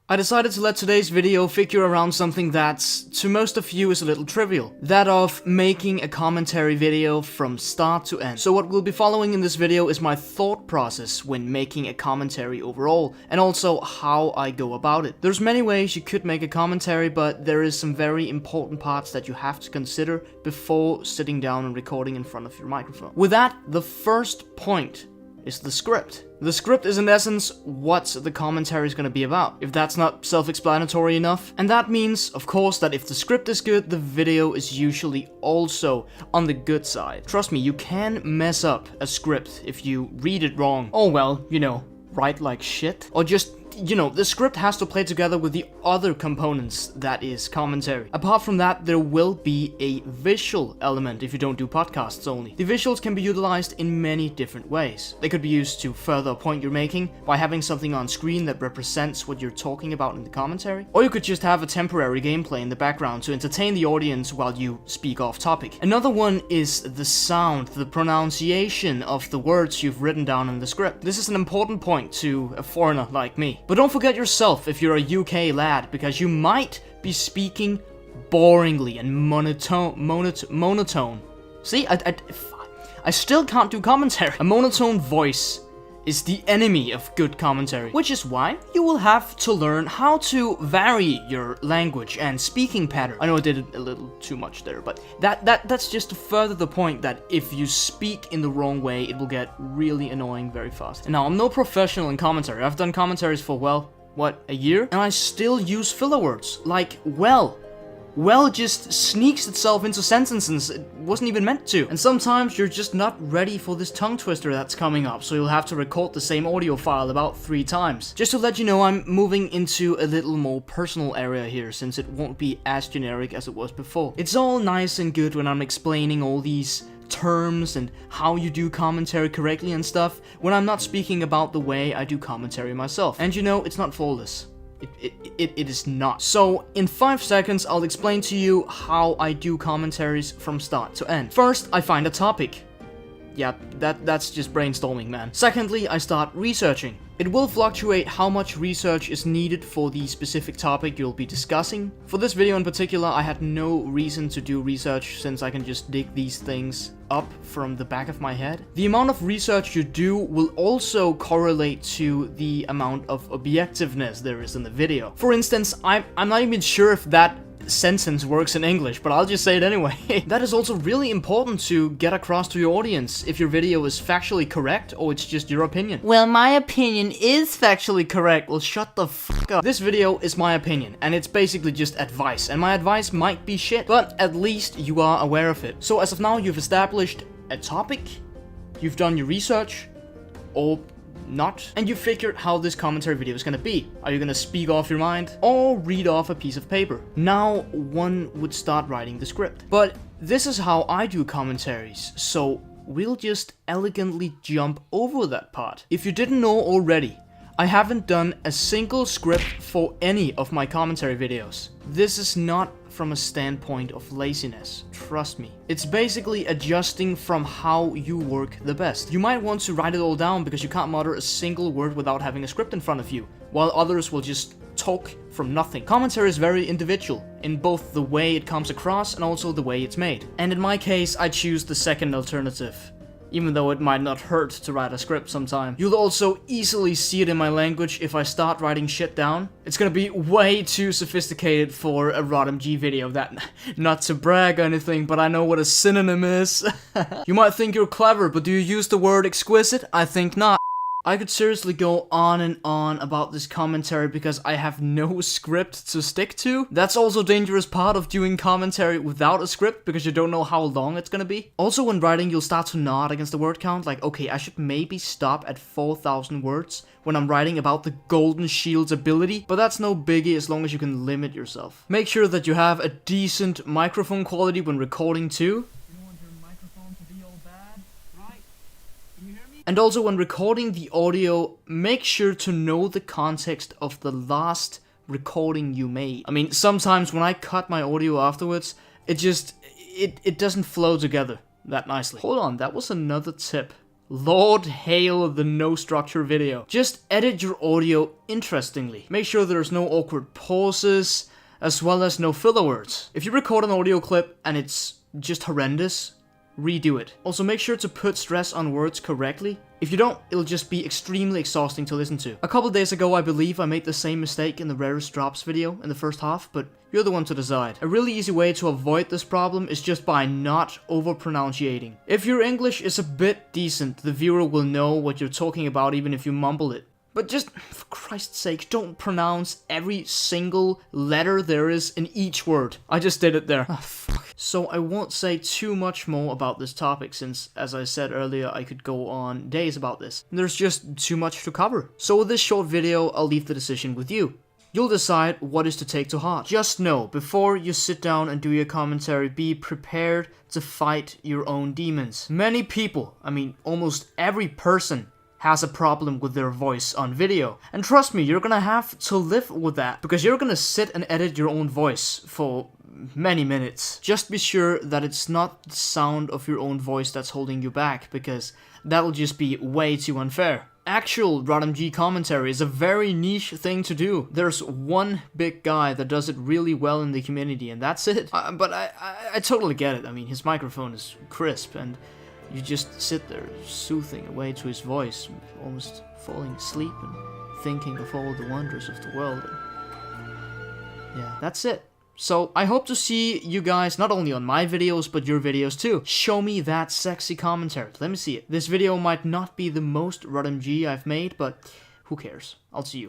I decided to let today's video figure around something that's, to most of you, is a little trivial. That of making a commentary video from start to end. So what we'll be following in this video is my thought process when making a commentary overall, and also how I go about it. There's many ways you could make a commentary, but there is some very important parts that you have to consider before sitting down and recording in front of your microphone. With that, the first point is the script. The script is in essence what the commentary is going to be about, if that's not self-explanatory enough. And that means, of course, that if the script is good, the video is usually also on the good side. Trust me, you can mess up a script if you read it wrong. Oh well, you know, write like shit. Or just, you know, the script has to play together with the other components that is commentary. Apart from that, there will be a visual element if you don't do podcasts only. The visuals can be utilized in many different ways. They could be used to further a point you're making by having something on screen that represents what you're talking about in the commentary. Or you could just have a temporary gameplay in the background to entertain the audience while you speak off topic. Another one is the sound, the pronunciation of the words you've written down in the script. This is an important point to a foreigner like me. But don't forget yourself if you're a UK lad, because you might be speaking boringly and monotone. See, I still can't do commentary. A monotone voice is the enemy of good commentary, which is why you will have to learn how to vary your language and speaking pattern. I know I did it a little too much there, but that's just to further the point that if you speak in the wrong way, it will get really annoying very fast. And now, I'm no professional in commentary. I've done commentaries for, well, what, a year? And I still use filler words, like well. Well just sneaks itself into sentences it wasn't even meant to. And sometimes you're just not ready for this tongue twister that's coming up, so you'll have to record the same audio file about 3 times. Just to let you know, I'm moving into a little more personal area here, since it won't be as generic as it was before. It's all nice and good when I'm explaining all these terms and how you do commentary correctly and stuff, when I'm not speaking about the way I do commentary myself. And you know, it's not flawless. It is not. So, in 5 seconds, I'll explain to you how I do commentaries from start to end. First, I find a topic. Yeah, that's just brainstorming, man. Secondly, I start researching. It will fluctuate how much research is needed for the specific topic you'll be discussing. For this video in particular, I had no reason to do research, since I can just dig these things up from the back of my head. The amount of research you do will also correlate to the amount of objectiveness there is in the video. For instance, I'm not even sure if that sentence works in English, but I'll just say it anyway. That is also really important to get across to your audience, if your video is factually correct or it's just your opinion. Well, my opinion is factually correct. Well, shut the fuck up. This video is my opinion, and it's basically just advice, and my advice might be shit, but at least you are aware of it. So as of now, you've established a topic, you've done your research, or not, and you figured how this commentary video is gonna be. Are you gonna speak off your mind or read off a piece of paper? Now one would start writing the script. But this is how I do commentaries, so we'll just elegantly jump over that part. If you didn't know already, I haven't done a single script for any of my commentary videos. This is not from a standpoint of laziness, trust me. It's basically adjusting from how you work the best. You might want to write it all down because you can't mutter a single word without having a script in front of you, while others will just talk from nothing. Commentary is very individual, in both the way it comes across and also the way it's made. And in my case, I choose the second alternative, even though it might not hurt to write a script sometime. You'll also easily see it in my language if I start writing shit down. It's gonna be way too sophisticated for a ROTMG video. That, not to brag or anything, but I know what a synonym is. You might think you're clever, but do you use the word exquisite? I think not. I could seriously go on and on about this commentary because I have no script to stick to. That's also a dangerous part of doing commentary without a script, because you don't know how long it's gonna be. Also, when writing, you'll start to nod against the word count, like, okay, I should maybe stop at 4,000 words when I'm writing about the Golden Shield's ability, but that's no biggie as long as you can limit yourself. Make sure that you have a decent microphone quality when recording too. And also, when recording the audio, make sure to know the context of the last recording you made. I mean, sometimes when I cut my audio afterwards, it doesn't flow together that nicely. Hold on, that was another tip Lord hail the no structure video. Just edit your audio interestingly. Make sure there's no awkward pauses, as well as no filler words. If you record an audio clip and it's just horrendous, redo it. Also make sure to put stress on words correctly. If you don't, it'll just be extremely exhausting to listen to. A couple days ago, I believe I made the same mistake in the rarest drops video in the first half, but you're the one to decide. A really easy way to avoid this problem is just by not over-pronunciating. If your English is a bit decent, the viewer will know what you're talking about even if you mumble it. But just, for Christ's sake, don't pronounce every single letter there is in each word. I just did it there. Oh, fuck. So I won't say too much more about this topic since, as I said earlier, I could go on days about this. There's just too much to cover. So with this short video, I'll leave the decision with you. You'll decide what is to take to heart. Just know, before you sit down and do your commentary, be prepared to fight your own demons. Many people, I mean almost every person, has a problem with their voice on video. And trust me, you're gonna have to live with that, because you're gonna sit and edit your own voice for many minutes. Just be sure that it's not the sound of your own voice that's holding you back, because that'll just be way too unfair. Actual ROTMG commentary is a very niche thing to do. There's one big guy that does it really well in the community, and that's it. But I totally get it. I mean, his microphone is crisp, and you just sit there soothing away to his voice, almost falling asleep and thinking of all the wonders of the world. And yeah, that's it. So I hope to see you guys not only on my videos, but your videos too. Show me that sexy commentary. Let me see it. This video might not be the most ROTMG I've made, but who cares? I'll see you.